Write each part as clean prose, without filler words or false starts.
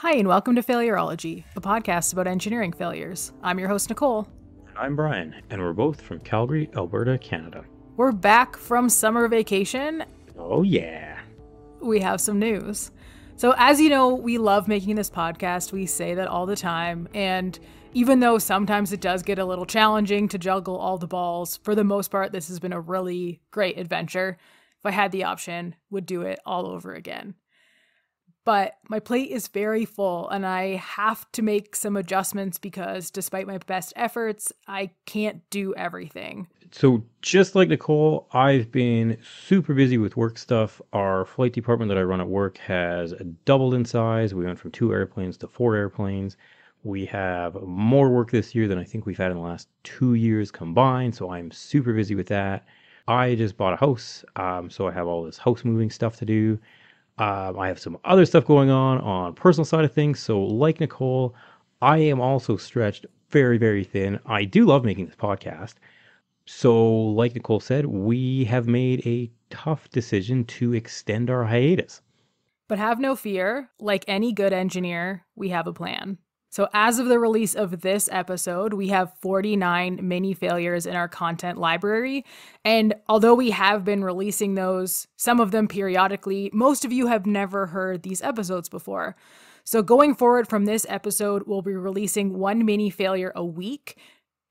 Hi, and welcome to Failurology, a podcast about engineering failures. I'm your host, Nicole. And I'm Brian, and we're both from Calgary, Alberta, Canada. We're back from summer vacation. Oh, yeah. We have some news. So, as you know, we love making this podcast. We say that all the time. And even though sometimes it does get a little challenging to juggle all the balls, for the most part, this has been a really great adventure. If I had the option, would do it all over again. But my plate is very full and I have to make some adjustments because despite my best efforts, I can't do everything. So just like Nicole, I've been super busy with work stuff. Our flight department that I run at work has doubled in size. We went from 2 airplanes to 4 airplanes. We have more work this year than I think we've had in the last 2 years combined. So I'm super busy with that. I just bought a house. So I have all this house moving stuff to do. I have some other stuff going on personal side of things. So like Nicole, I am also stretched very, very thin. I do love making this podcast. So like Nicole said, we have made a tough decision to extend our hiatus. But have no fear, like any good engineer, we have a plan. So as of the release of this episode, we have 49 mini failures in our content library. And although we have been releasing those, some of them periodically, most of you have never heard these episodes before. So going forward from this episode, we'll be releasing one mini failure a week.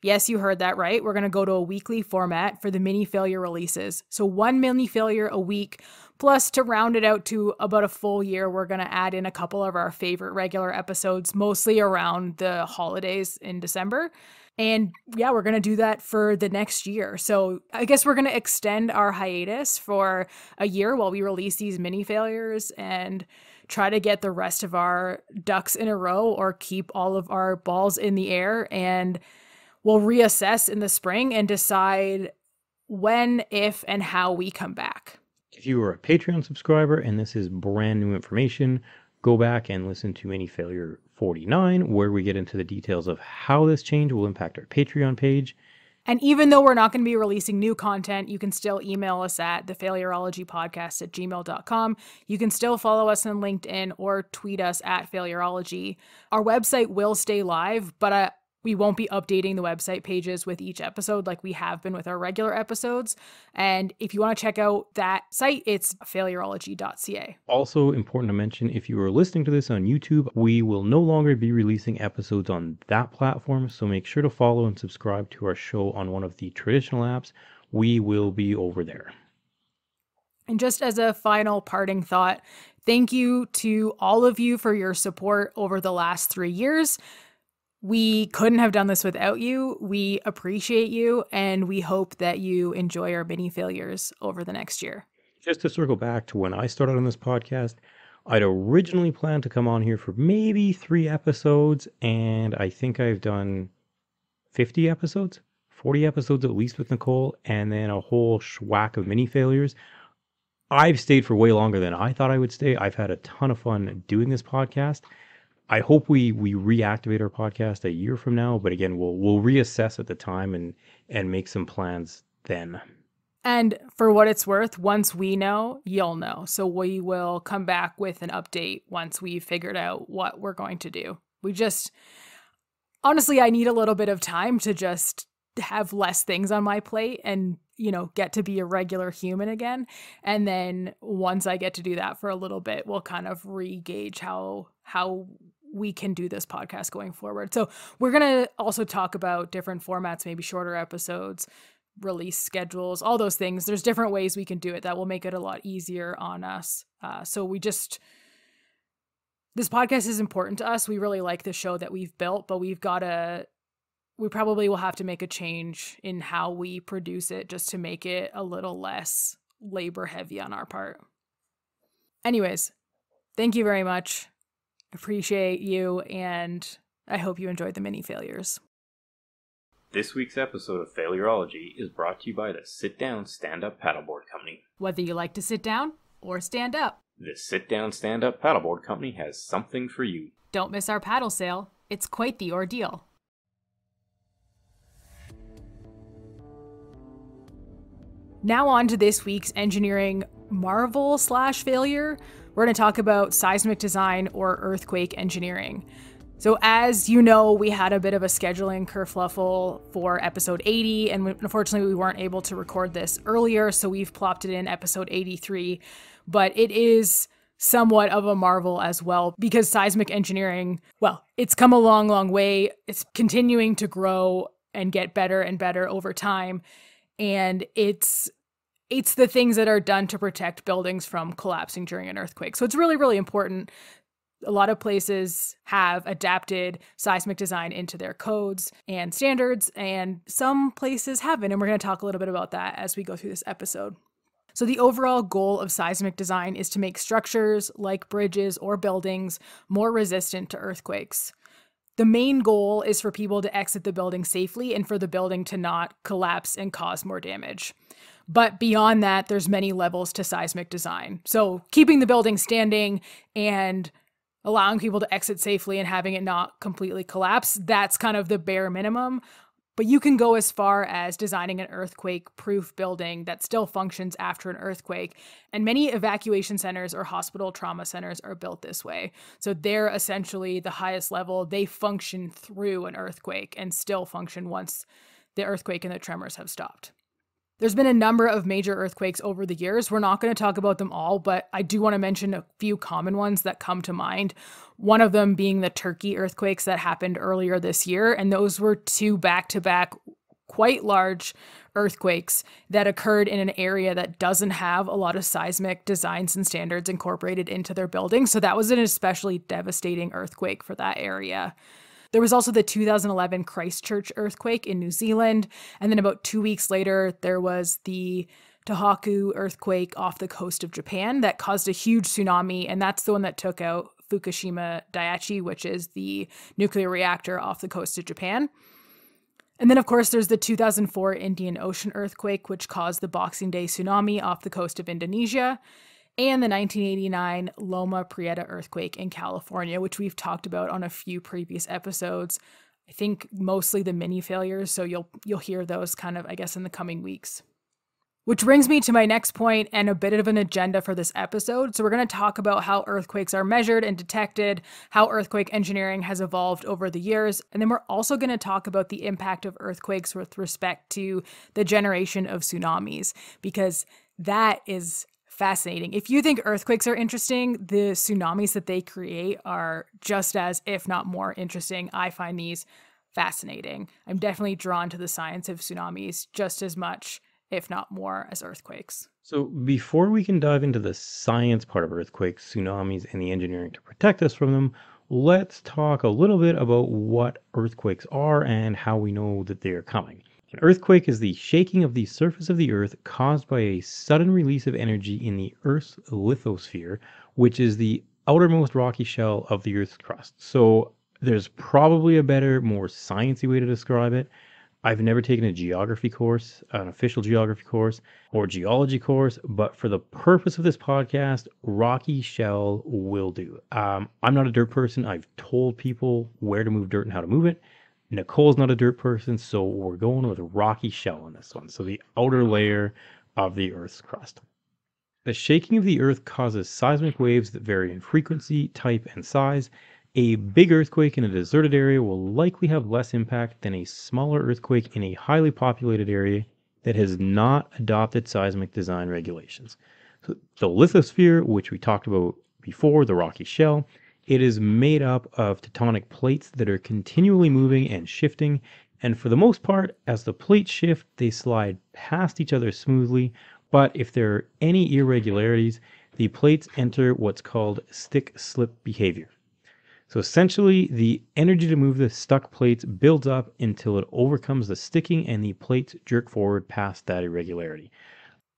Yes, you heard that right. We're going to go to a weekly format for the mini failure releases. So one mini failure a week, plus to round it out to about a full year, we're going to add in a couple of our favorite regular episodes, mostly around the holidays in December. And yeah, we're going to do that for the next year. So I guess we're going to extend our hiatus for a year while we release these mini failures and try to get the rest of our ducks in a row or keep all of our balls in the air, and we'll reassess in the spring and decide when, if, and how we come back. If you are a Patreon subscriber and this is brand new information, go back and listen to Mini Failure 49, where we get into the details of how this change will impact our Patreon page. And even though we're not going to be releasing new content, you can still email us at thefailurologypodcast@gmail.com. You can still follow us on LinkedIn or tweet us at Failurology. Our website will stay live, but we won't be updating the website pages with each episode like we have been with our regular episodes. And if you want to check out that site, it's failurology.ca. Also important to mention, if you are listening to this on YouTube, we will no longer be releasing episodes on that platform. So make sure to follow and subscribe to our show on one of the traditional apps. We will be over there. And just as a final parting thought, thank you to all of you for your support over the last 3 years. We couldn't have done this without you. We appreciate you, and we hope that you enjoy our mini failures over the next year. Just to circle back to when I started on this podcast, I'd originally planned to come on here for maybe 3 episodes, and I think I've done 50 episodes, 40 episodes at least with Nicole, and then a whole schwack of mini failures. I've stayed for way longer than I thought I would stay. I've had a ton of fun doing this podcast. I hope we reactivate our podcast a year from now, but again, we'll reassess at the time and make some plans then. And for what it's worth, once we know, you'll know. So we will come back with an update once we've figured out what we're going to do. Honestly, I need a little bit of time to just have less things on my plate and, get to be a regular human again. And then once I get to do that for a little bit, we'll kind of re-gauge how we can do this podcast going forward. So we're going to also talk about different formats, maybe shorter episodes, release schedules, all those things. There's different ways we can do it that will make it a lot easier on us. This podcast is important to us. We really like the show that we've built, but we probably will have to make a change in how we produce it just to make it a little less labor heavy on our part. Anyways, thank you very much. Appreciate you, and I hope you enjoyed the mini failures. This week's episode of Failurology is brought to you by the Sit Down Stand Up Paddleboard Company. Whether you like to sit down or stand up, The Sit Down Stand Up Paddleboard Company has something for you. Don't miss our paddle sale. It's quite the ordeal. Now on to this week's engineering marvel/failure. we're going to talk about seismic design or earthquake engineering. So as you know, we had a bit of a scheduling kerfluffle for episode 80, and unfortunately we weren't able to record this earlier, so we've plopped it in episode 83. But it is somewhat of a marvel as well, because seismic engineering, well, it's come a long, long way. It's continuing to grow and get better and better over time. And it's the things that are done to protect buildings from collapsing during an earthquake. So it's really, really important. A lot of places have adapted seismic design into their codes and standards, and some places haven't. And we're going to talk a little bit about that as we go through this episode. So the overall goal of seismic design is to make structures like bridges or buildings more resistant to earthquakes. The main goal is for people to exit the building safely and for the building to not collapse and cause more damage. But beyond that, there's many levels to seismic design. So keeping the building standing and allowing people to exit safely and having it not completely collapse, that's kind of the bare minimum. But you can go as far as designing an earthquake-proof building that still functions after an earthquake. And many evacuation centers or hospital trauma centers are built this way. So they're essentially the highest level. They function through an earthquake and still function once the earthquake and the tremors have stopped. There's been a number of major earthquakes over the years. We're not going to talk about them all, but I do want to mention a few common ones that come to mind. One of them being the Turkey earthquakes that happened earlier this year. And those were two back-to-back quite large earthquakes that occurred in an area that doesn't have a lot of seismic designs and standards incorporated into their buildings. So that was an especially devastating earthquake for that area. There was also the 2011 Christchurch earthquake in New Zealand. And then about 2 weeks later, there was the Tohoku earthquake off the coast of Japan that caused a huge tsunami. And that's the one that took out Fukushima Daiichi, which is the nuclear reactor off the coast of Japan. And then, of course, there's the 2004 Indian Ocean earthquake, which caused the Boxing Day tsunami off the coast of Indonesia. And the 1989 Loma Prieta earthquake in California, which we've talked about on a few previous episodes. I think mostly the mini failures, so you'll hear those kind of, I guess, in the coming weeks. Which brings me to my next point and a bit of an agenda for this episode. So we're going to talk about how earthquakes are measured and detected, how earthquake engineering has evolved over the years, and then we're also going to talk about the impact of earthquakes with respect to the generation of tsunamis, because that is fascinating. If you think earthquakes are interesting, the tsunamis that they create are just as, if not more, interesting. I find these fascinating. I'm definitely drawn to the science of tsunamis just as much, if not more, as earthquakes. So before we can dive into the science part of earthquakes, tsunamis, and the engineering to protect us from them, let's talk a little bit about what earthquakes are and how we know that they are coming. An earthquake is the shaking of the surface of the earth caused by a sudden release of energy in the Earth's lithosphere, which is the outermost rocky shell of the Earth's crust. So there's probably a better, more sciencey way to describe it. I've never taken a geography course, an official geography course, or geology course, but for the purpose of this podcast, rocky shell will do. I'm not a dirt person. I've told people where to move dirt and how to move it. Nicole's not a dirt person, so we're going with a rocky shell on this one. So the outer layer of the Earth's crust. The shaking of the Earth causes seismic waves that vary in frequency, type, and size. A big earthquake in a deserted area will likely have less impact than a smaller earthquake in a highly populated area that has not adopted seismic design regulations. So the lithosphere, which we talked about before, the rocky shell, it is made up of tectonic plates that are continually moving and shifting, and for the most part, as the plates shift, they slide past each other smoothly, but if there are any irregularities, the plates enter what's called stick-slip behavior. So essentially, the energy to move the stuck plates builds up until it overcomes the sticking and the plates jerk forward past that irregularity.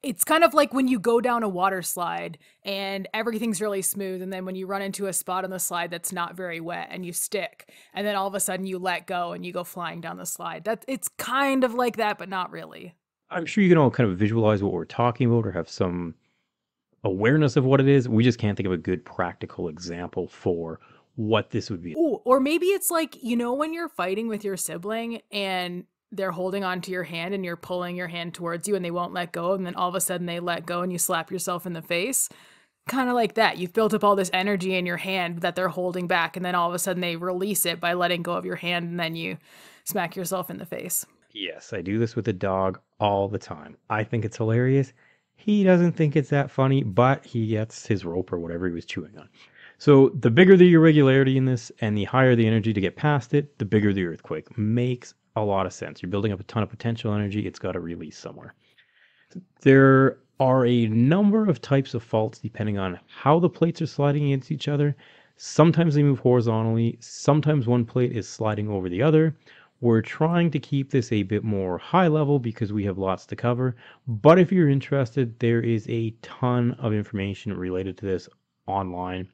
It's kind of like when you go down a water slide and everything's really smooth, and then when you run into a spot on the slide that's not very wet and you stick, and then all of a sudden you let go and you go flying down the slide. It's kind of like that, but not really. I'm sure you can all kind of visualize what we're talking about or have some awareness of what it is. We just can't think of a good practical example for what this would be. Ooh, or maybe it's like, when you're fighting with your sibling and they're holding onto your hand and you're pulling your hand towards you and they won't let go, and then all of a sudden they let go and you slap yourself in the face. Kind of like that. You've built up all this energy in your hand that they're holding back, and then all of a sudden they release it by letting go of your hand, and then you smack yourself in the face. Yes, I do this with the dog all the time. I think it's hilarious. He doesn't think it's that funny, but he gets his rope or whatever he was chewing on. So the bigger the irregularity in this and the higher the energy to get past it, the bigger the earthquake. Makes a lot of sense. You're building up a ton of potential energy. It's got to release somewhere. There are a number of types of faults depending on how the plates are sliding against each other. Sometimes they move horizontally. Sometimes one plate is sliding over the other. We're trying to keep this a bit more high level because we have lots to cover. But if you're interested, there is a ton of information related to this online.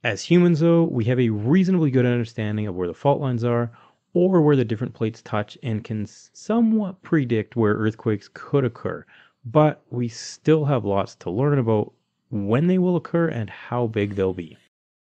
As humans, though, we have a reasonably good understanding of where the fault lines are or where the different plates touch and can somewhat predict where earthquakes could occur. But we still have lots to learn about when they will occur and how big they'll be.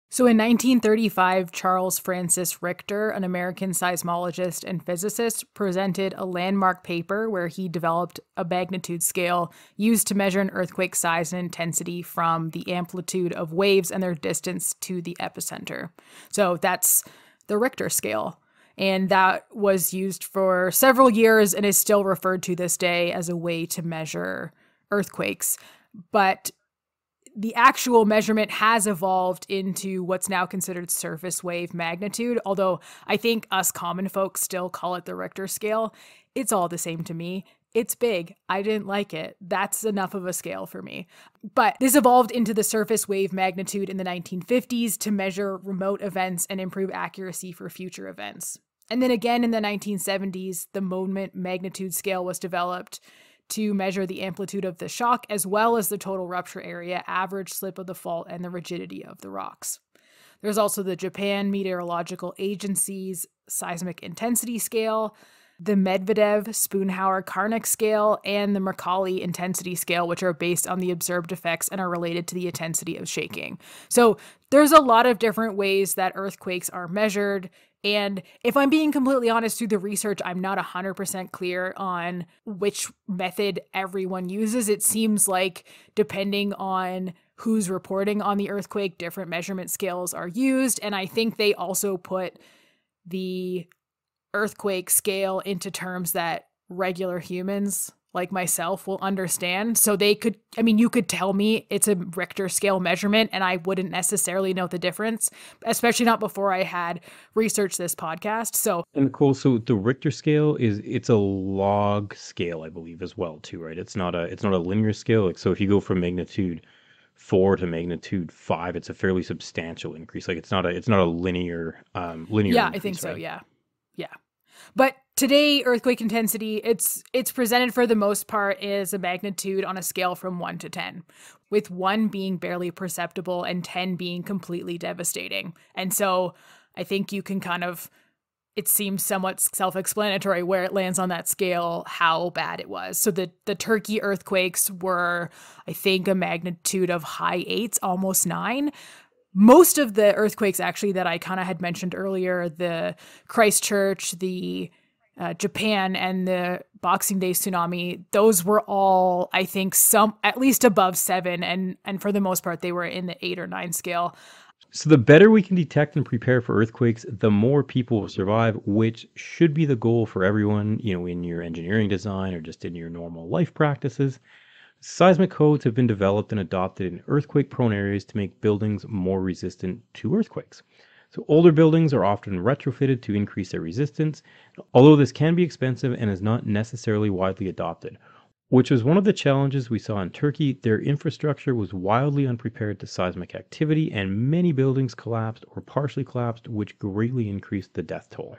So in 1935, Charles Francis Richter, an American seismologist and physicist, presented a landmark paper where he developed a magnitude scale used to measure an earthquake's size and intensity from the amplitude of waves and their distance to the epicenter. So that's the Richter scale. And that was used for several years and is still referred to this day as a way to measure earthquakes. But the actual measurement has evolved into what's now considered surface wave magnitude, although I think us common folks still call it the Richter scale. It's all the same to me. It's big. I didn't like it. That's enough of a scale for me. But this evolved into the surface wave magnitude in the 1950s to measure remote events and improve accuracy for future events. And then again in the 1970s, the moment magnitude scale was developed to measure the amplitude of the shock as well as the total rupture area, average slip of the fault, and the rigidity of the rocks. There's also the Japan Meteorological Agency's seismic intensity scale, the Medvedev-Spoonhauer-Karnik scale, and the Mercalli intensity scale, which are based on the observed effects and are related to the intensity of shaking. So there's a lot of different ways that earthquakes are measured. And if I'm being completely honest, through the research, I'm not 100% clear on which method everyone uses. It seems like depending on who's reporting on the earthquake, different measurement scales are used. And I think they also put the earthquake scale into terms that regular humans like myself will understand. So they could, I mean, you could tell me it's a Richter scale measurement and I wouldn't necessarily know the difference, especially not before I had researched this podcast. So, and cool. So the Richter scale it's a log scale, I believe, as well, too, right? It's not a linear scale. Like, so if you go from magnitude 4 to magnitude 5, it's a fairly substantial increase. Like it's not a linear linear. Yeah, increase, I think so. right? Yeah. But today, earthquake intensity, it's presented for the most part as a magnitude on a scale from 1 to 10, with 1 being barely perceptible and 10 being completely devastating. And so I think you can it seems somewhat self-explanatory where it lands on that scale, how bad it was. So the Turkey earthquakes were, I think, a magnitude of high 8s, almost 9. Most of the earthquakes, actually, that I kind of had mentioned earlier, the Christchurch, the Japan, and the Boxing Day tsunami, those were all, I think, at least above 7, and for the most part, they were in the 8 or 9 scale. So the better we can detect and prepare for earthquakes, the more people will survive, which should be the goal for everyone, in your engineering design or just in your normal life practices. Seismic codes have been developed and adopted in earthquake-prone areas to make buildings more resistant to earthquakes. So older buildings are often retrofitted to increase their resistance, although this can be expensive and is not necessarily widely adopted. Which was one of the challenges we saw in Turkey. Their infrastructure was wildly unprepared to seismic activity, and many buildings collapsed or partially collapsed, which greatly increased the death toll.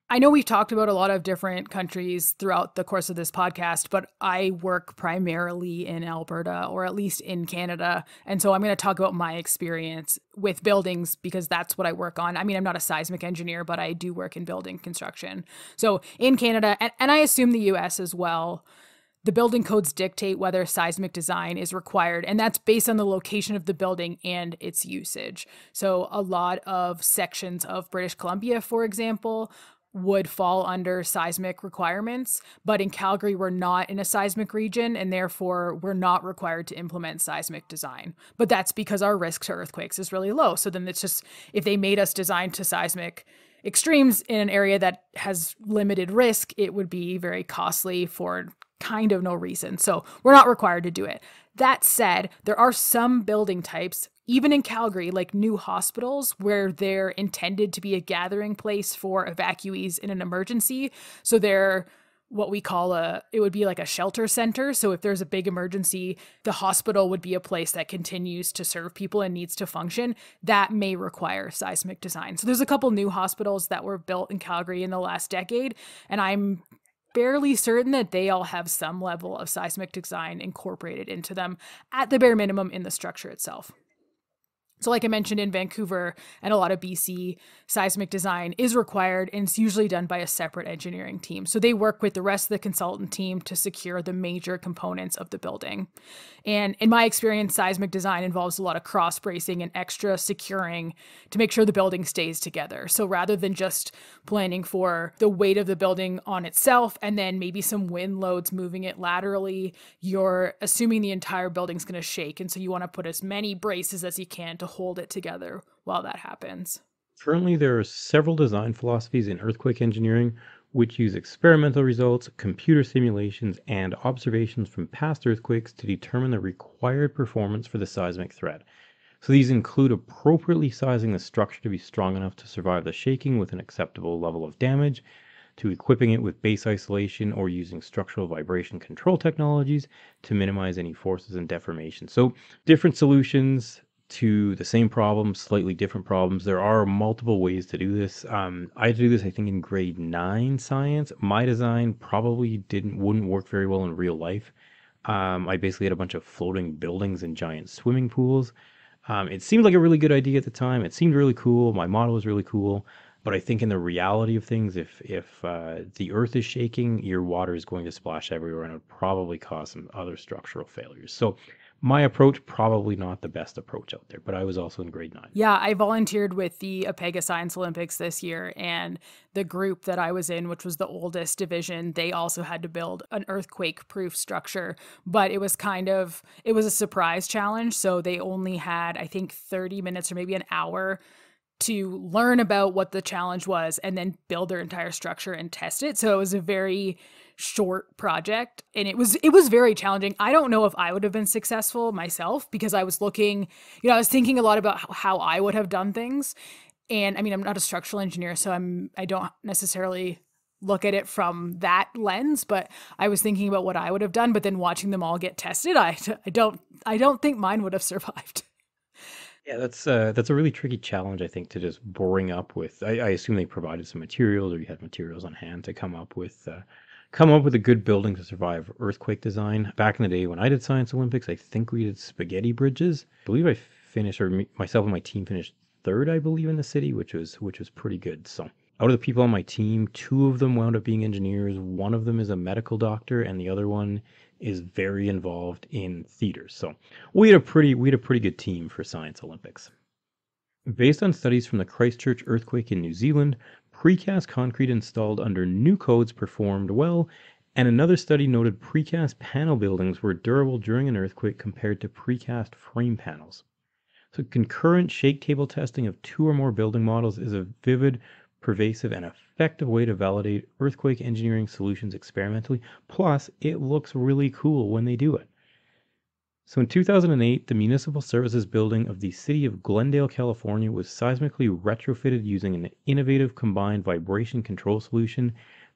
I know we've talked about a lot of different countries throughout the course of this podcast, but I work primarily in Alberta, or at least in Canada. And so I'm going to talk about my experience with buildings because that's what I work on. I mean, I'm not a seismic engineer, but I do work in building construction. So in Canada, and I assume the US as well, the building codes dictate whether seismic design is required, and that's based on the location of the building and its usage. So a lot of sections of British Columbia, for example, would fall under seismic requirements. But in Calgary, we're not in a seismic region, and therefore we're not required to implement seismic design. But that's because our risk to earthquakes is really low. So then it's just, if they made us design to seismic extremes in an area that has limited risk, it would be very costly for kind of no reason. So we're not required to do it. That said, there are some building types, even in Calgary, like new hospitals, where they're intended to be a gathering place for evacuees in an emergency. So they're what we call it would be like a shelter center. So if there's a big emergency, the hospital would be a place that continues to serve people and needs to function. That may require seismic design. So there's a couple new hospitals that were built in Calgary in the last decade, and I'm fairly certain that they all have some level of seismic design incorporated into them, at the bare minimum in the structure itself. So like I mentioned, in Vancouver and a lot of BC, seismic design is required, and it's usually done by a separate engineering team. So they work with the rest of the consultant team to secure the major components of the building. And in my experience, seismic design involves a lot of cross bracing and extra securing to make sure the building stays together. So rather than just planning for the weight of the building on itself and then maybe some wind loads moving it laterally, you're assuming the entire building's going to shake. And so you want to put as many braces as you can to hold it together while that happens. Currently, there are several design philosophies in earthquake engineering which use experimental results, computer simulations, and observations from past earthquakes to determine the required performance for the seismic threat. So these include appropriately sizing the structure to be strong enough to survive the shaking with an acceptable level of damage, to equipping it with base isolation or using structural vibration control technologies to minimize any forces and deformation. So different solutions to the same problem, slightly different problems. There are multiple ways to do this. I had to do this, I think, in grade 9 science. My design probably wouldn't work very well in real life. I basically had a bunch of floating buildings and giant swimming pools. It seemed like a really good idea at the time. It seemed really cool. My model was really cool. But I think in the reality of things, if the earth is shaking, your water is going to splash everywhere, and it would probably cause some other structural failures. So my approach, probably not the best approach out there, but I was also in grade 9. Yeah, I volunteered with the Apega Science Olympics this year, and the group that I was in, which was the oldest division, they also had to build an earthquake-proof structure, but it was a surprise challenge, so they only had, I think, 30 minutes or maybe an hour to learn about what the challenge was and then build their entire structure and test it. So it was a very short project, and it was very challenging. I don't know if I would have been successful myself, because I was looking, I was thinking a lot about how I would have done things. And I mean, I'm not a structural engineer, so I don't necessarily look at it from that lens, but I was thinking about what I would have done, but then watching them all get tested, I don't think mine would have survived. Yeah, that's a really tricky challenge, I think, to just bring up with. I assume they provided some materials, or you had materials on hand to come up with a good building to survive earthquake design. Back in the day when I did Science Olympics, I think we did spaghetti bridges. I believe I finished, or myself and my team finished third, I believe, in the city, which was pretty good. So out of the people on my team, 2 of them wound up being engineers. One of them is a medical doctor, and the other one is very involved in theater. So we had a pretty good team for Science Olympics. Based on studies from the Christchurch earthquake in New Zealand, precast concrete installed under new codes performed well, and another study noted precast panel buildings were durable during an earthquake compared to precast frame panels. So concurrent shake table testing of 2 or more building models is a vivid, pervasive, and effective way to validate earthquake engineering solutions experimentally. Plus, it looks really cool when they do it. So in 2008, the Municipal Services Building of the city of Glendale, California was seismically retrofitted using an innovative combined vibration control solution.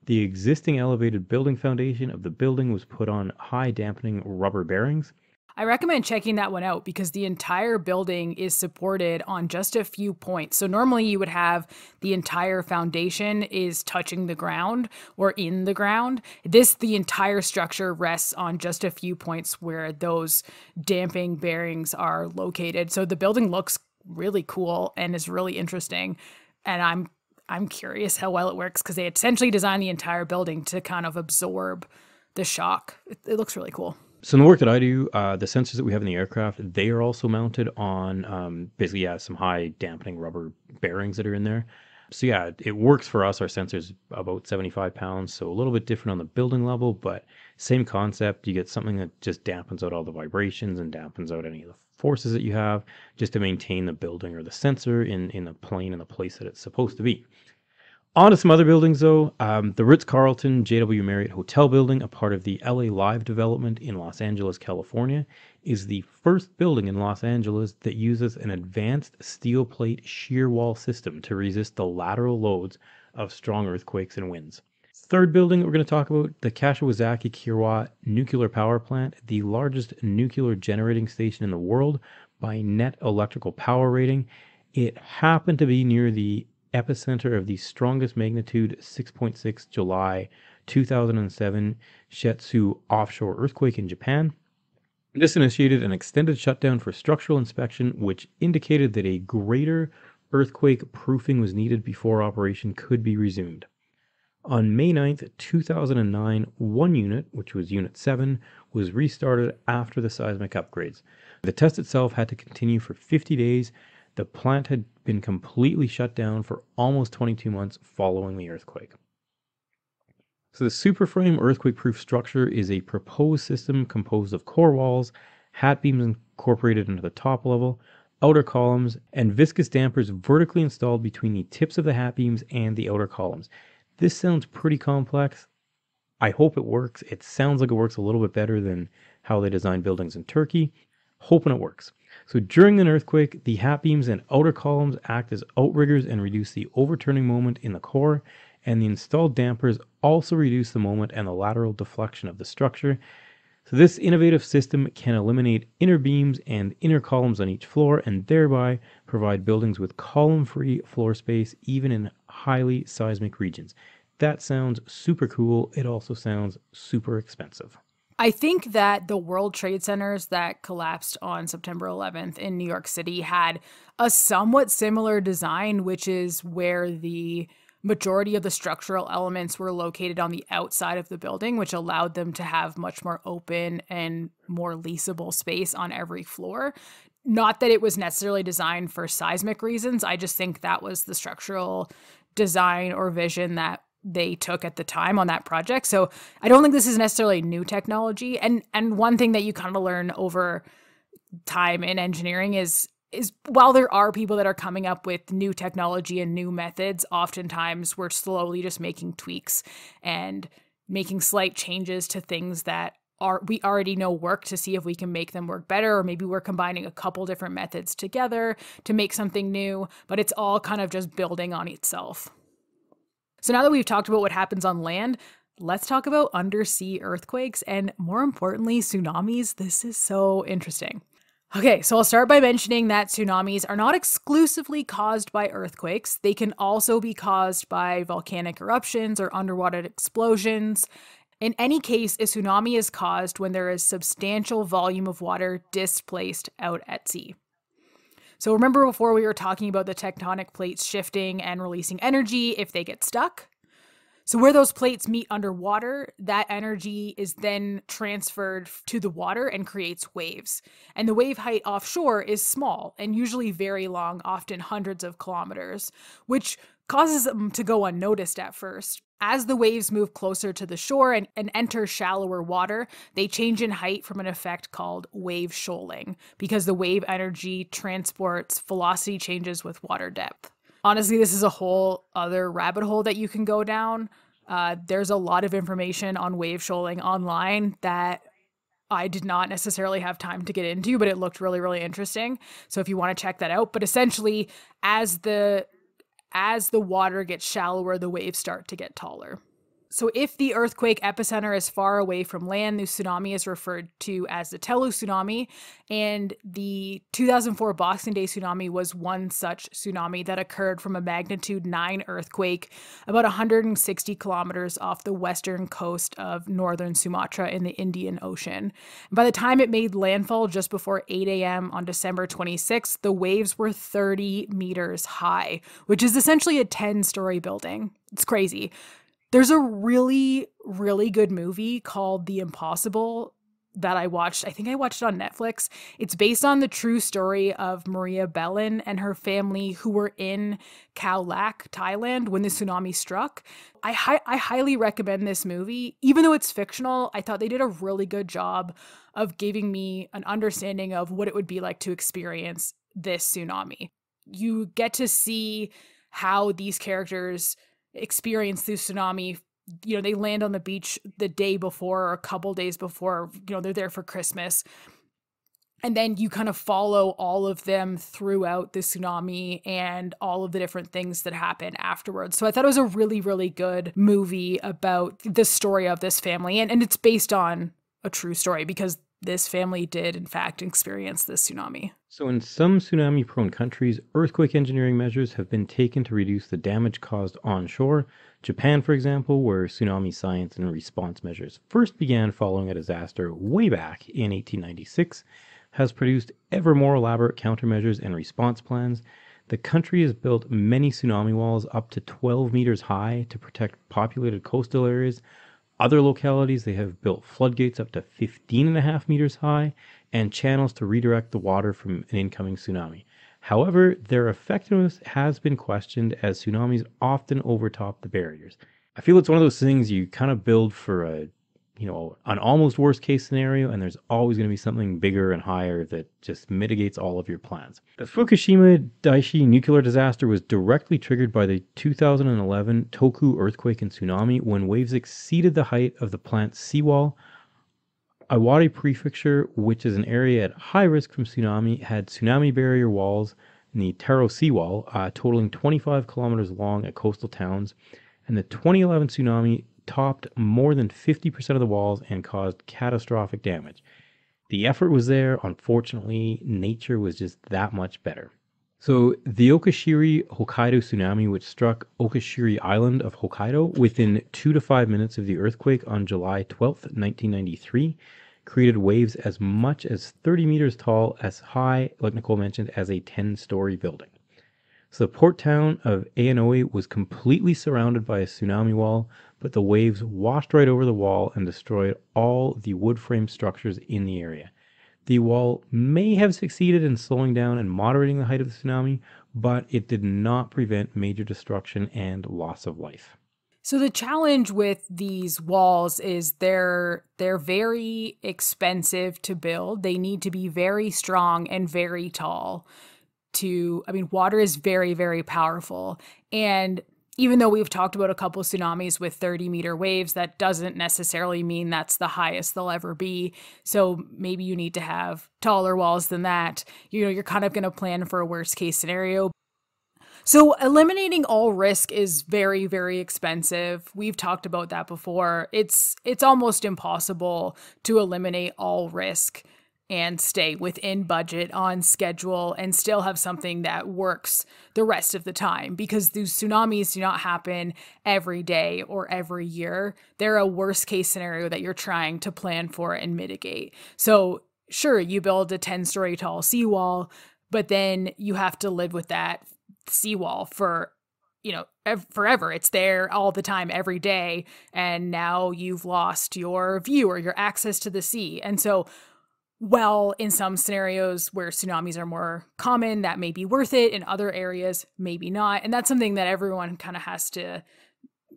The existing elevated building foundation of the building was put on high dampening rubber bearings. I recommend checking that one out, because the entire building is supported on just a few points. So normally you would have the entire foundation is touching the ground or in the ground. The entire structure rests on just a few points where those damping bearings are located. So the building looks really cool and is really interesting. And I'm curious how well it works, because they essentially designed the entire building to kind of absorb the shock. It looks really cool. So in the work that I do, the sensors that we have in the aircraft, they are also mounted on basically, some high dampening rubber bearings that are in there. So yeah, it works for us. Our sensor's about 75 pounds, so a little bit different on the building level, but same concept. You get something that just dampens out all the vibrations and dampens out any of the forces that you have, just to maintain the building or the sensor in the plane and the place that it's supposed to be. On to some other buildings, though. The Ritz-Carlton JW Marriott Hotel building, a part of the LA Live development in Los Angeles, California, is the first building in Los Angeles that uses an advanced steel plate shear wall system to resist the lateral loads of strong earthquakes and winds. Third building that we're going to talk about, the Kashiwazaki Kiriwa Nuclear Power Plant, the largest nuclear generating station in the world by net electrical power rating. It happened to be near the epicenter of the strongest magnitude 6.6 July 2007 Shetsu offshore earthquake in Japan. This initiated an extended shutdown for structural inspection, which indicated that a greater earthquake proofing was needed before operation could be resumed. On May 9th, 2009, one unit, which was Unit 7, was restarted after the seismic upgrades. The test itself had to continue for 50 days. The plant had been completely shut down for almost 22 months following the earthquake. So the Superframe earthquake-proof structure is a proposed system composed of core walls, hat beams incorporated into the top level, outer columns, and viscous dampers vertically installed between the tips of the hat beams and the outer columns. This sounds pretty complex. I hope it works. It sounds like it works a little bit better than how they design buildings in Turkey. Hoping it works. So during an earthquake, the hat beams and outer columns act as outriggers and reduce the overturning moment in the core, and the installed dampers also reduce the moment and the lateral deflection of the structure. So this innovative system can eliminate inner beams and inner columns on each floor and thereby provide buildings with column-free floor space even in highly seismic regions. That sounds super cool. It also sounds super expensive. I think that the World Trade Centers that collapsed on September 11th in New York City had a somewhat similar design, which is where the majority of the structural elements were located on the outside of the building, which allowed them to have much more open and more leasable space on every floor. Not that it was necessarily designed for seismic reasons. I just think that was the structural design or vision that they took at the time on that project. So I don't think this is necessarily new technology. And one thing that you kind of learn over time in engineering is while there are people that are coming up with new technology and new methods, oftentimes we're slowly just making tweaks and making slight changes to things that we already know work to see if we can make them work better, or maybe we're combining a couple different methods together to make something new, but it's all kind of just building on itself. So now that we've talked about what happens on land, let's talk about undersea earthquakes and, more importantly, tsunamis. This is so interesting. Okay, so I'll start by mentioning that tsunamis are not exclusively caused by earthquakes. They can also be caused by volcanic eruptions or underwater explosions. In any case, a tsunami is caused when there is substantial volume of water displaced out at sea. So remember before we were talking about the tectonic plates shifting and releasing energy if they get stuck? So where those plates meet underwater, that energy is then transferred to the water and creates waves. And the wave height offshore is small and usually very long, often hundreds of kilometers, which causes them to go unnoticed at first. As the waves move closer to the shore and enter shallower water, they change in height from an effect called wave shoaling, because the wave energy transports velocity changes with water depth. Honestly, this is a whole other rabbit hole that you can go down. There's a lot of information on wave shoaling online that I did not necessarily have time to get into, but it looked really, really interesting. So if you want to check that out, but essentially as the water gets shallower, the waves start to get taller. So if the earthquake epicenter is far away from land, the tsunami is referred to as the Telu tsunami. And the 2004 Boxing Day tsunami was one such tsunami that occurred from a magnitude 9 earthquake about 160 kilometers off the western coast of northern Sumatra in the Indian Ocean. And by the time it made landfall just before 8 a.m. on December 26th, the waves were 30 meters high, which is essentially a 10-story building. It's crazy. There's a really, really good movie called The Impossible that I watched. I think I watched it on Netflix. It's based on the true story of Maria Bellin and her family who were in Khao Lak, Thailand, when the tsunami struck. I highly recommend this movie. Even though it's fictional, I thought they did a really good job of giving me an understanding of what it would be like to experience this tsunami. You get to see how these characters experience the tsunami. You know, they land on the beach the day before or a couple days before, you know, they're there for Christmas. And then you kind of follow all of them throughout the tsunami and all of the different things that happen afterwards. So I thought it was a really, really good movie about the story of this family. And it's based on a true story because this family did, in fact, experience this tsunami. So in some tsunami-prone countries, earthquake engineering measures have been taken to reduce the damage caused onshore. Japan, for example, where tsunami science and response measures first began following a disaster way back in 1896, has produced ever more elaborate countermeasures and response plans. The country has built many tsunami walls up to 12 meters high to protect populated coastal areas. Other localities, they have built floodgates up to 15.5 meters high and channels to redirect the water from an incoming tsunami. However, their effectiveness has been questioned as tsunamis often overtop the barriers. I feel it's one of those things you kind of build for an almost worst case scenario, and there's always going to be something bigger and higher that just mitigates all of your plans. The Fukushima Daiichi nuclear disaster was directly triggered by the 2011 Toku earthquake and tsunami when waves exceeded the height of the plant's seawall. Iwate Prefecture, which is an area at high risk from tsunami, had tsunami barrier walls in the Taro seawall, totaling 25 kilometers long at coastal towns, and the 2011 tsunami topped more than 50% of the walls and caused catastrophic damage. The effort was there. Unfortunately, nature was just that much better. So the Okashiri Hokkaido tsunami, which struck Okashiri Island of Hokkaido within 2 to 5 minutes of the earthquake on July 12, 1993, created waves as much as 30 meters tall, as high, like Nicole mentioned, as a 10-story building. So the port town of Aonoi was completely surrounded by a tsunami wall, but the waves washed right over the wall and destroyed all the wood frame structures in the area. The wall may have succeeded in slowing down and moderating the height of the tsunami, but it did not prevent major destruction and loss of life. So the challenge with these walls is they're very expensive to build. They need to be very strong and very tall. Water is very, very powerful. And even though we've talked about a couple tsunamis with 30-meter waves, that doesn't necessarily mean that's the highest they'll ever be. So maybe you need to have taller walls than that. You're kind of going to plan for a worst case scenario. So eliminating all risk is very, very expensive. We've talked about that before. It's almost impossible to eliminate all risk and stay within budget, on schedule, and still have something that works the rest of the time, because these tsunamis do not happen every day or every year. They're a worst case scenario that you're trying to plan for and mitigate. So sure, you build a 10-story tall seawall, but then you have to live with that seawall for forever. It's there all the time, every day, and now you've lost your view or your access to the sea. And so well, in some scenarios where tsunamis are more common, that may be worth it. In other areas, maybe not. And that's something that everyone kind of has to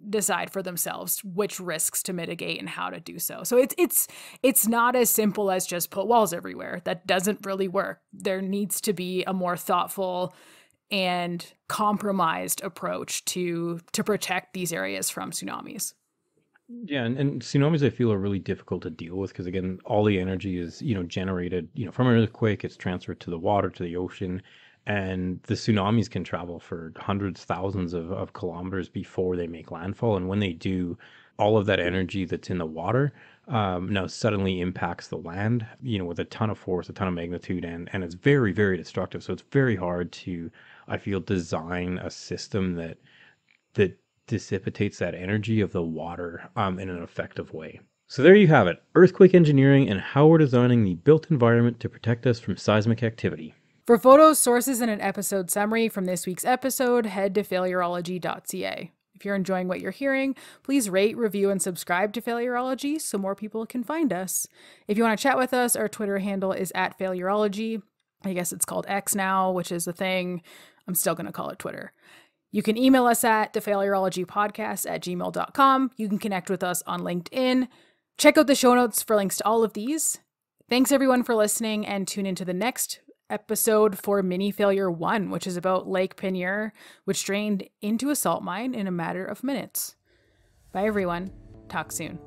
decide for themselves, which risks to mitigate and how to do so. So it's not as simple as just put walls everywhere. That doesn't really work. There needs to be a more thoughtful and compromised approach to protect these areas from tsunamis. Yeah, and tsunamis I feel are really difficult to deal with because again, all the energy is, generated, from an earthquake, it's transferred to the water, to the ocean, and the tsunamis can travel for hundreds, thousands of kilometers before they make landfall. And when they do, all of that energy that's in the water now suddenly impacts the land, with a ton of force, a ton of magnitude, and it's very, very destructive. So it's very hard to, I feel, design a system that dissipates that energy of the water in an effective way. So there you have it, earthquake engineering and how we're designing the built environment to protect us from seismic activity. For photos, sources, and an episode summary from this week's episode, head to failurology.ca. If you're enjoying what you're hearing, please rate, review, and subscribe to Failurology so more people can find us. If you want to chat with us, our Twitter handle is @Failurology. I guess it's called X now, which is the thing. I'm still going to call it Twitter. You can email us at thefailurologypodcast@gmail.com. You can connect with us on LinkedIn. Check out the show notes for links to all of these. Thanks everyone for listening, and tune into the next episode for Mini Failure 1, which is about Lake Pinier, which drained into a salt mine in a matter of minutes. Bye everyone. Talk soon.